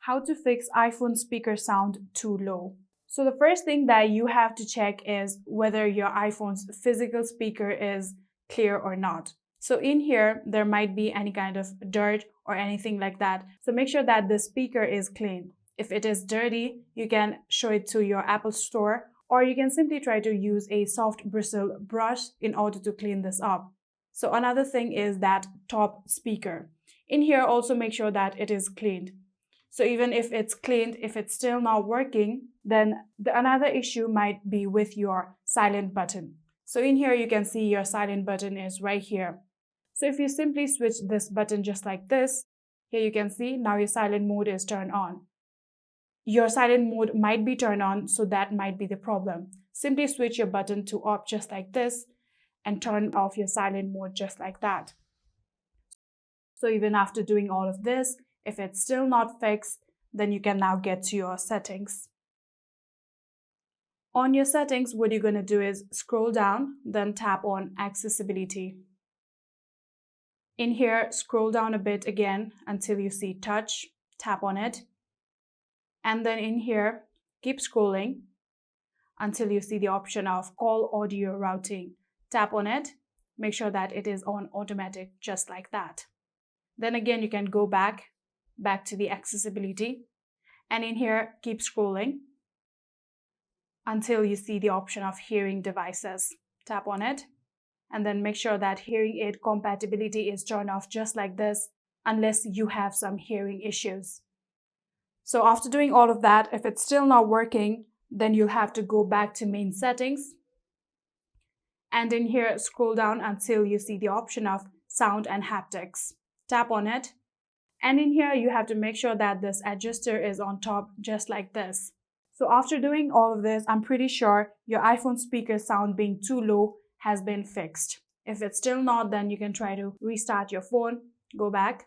How to fix iPhone speaker sound too low. So the first thing that you have to check is whether your iPhone's physical speaker is clear or not. So in here, there might be any kind of dirt or anything like that. So make sure that the speaker is clean. If it is dirty, you can show it to your Apple Store, or you can simply try to use a soft bristle brush in order to clean this up. So another thing is that top speaker. In here, also make sure that it is cleaned. So even if it's cleaned, if it's still not working, then another issue might be with your silent button. So in here, you can see your silent button is right here. So if you simply switch this button just like this, here you can see now your silent mode is turned on. Your silent mode might be turned on, so that might be the problem. Simply switch your button to off just like this and turn off your silent mode just like that. So even after doing all of this, if it's still not fixed, then you can now get to your settings. On your settings, what you're going to do is scroll down, then tap on accessibility. In here, scroll down a bit again until you see touch, tap on it. And then in here, keep scrolling until you see the option of call audio routing. Tap on it, make sure that it is on automatic, just like that. Then again, you can go back to the accessibility. And in here, keep scrolling until you see the option of hearing devices. Tap on it. And then make sure that hearing aid compatibility is turned off just like this, unless you have some hearing issues. So after doing all of that, if it's still not working, then you'll have to go back to main settings. And in here, scroll down until you see the option of sound and haptics. Tap on it. And in here, you have to make sure that this adjuster is on top just like this. So after doing all of this, I'm pretty sure your iPhone speaker sound being too low has been fixed. If it's still not, then you can try to restart your phone, go back,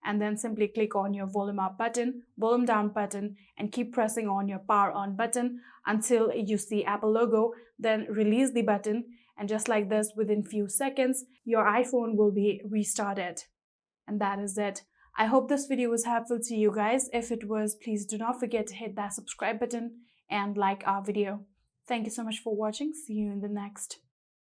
and then simply click on your volume up button, volume down button, and keep pressing on your power on button until you see Apple logo. Then release the button, and just like this, within few seconds, your iPhone will be restarted. And that is it. I hope this video was helpful to you guys. If it was, please do not forget to hit that subscribe button and like our video. Thank you so much for watching. See you in the next.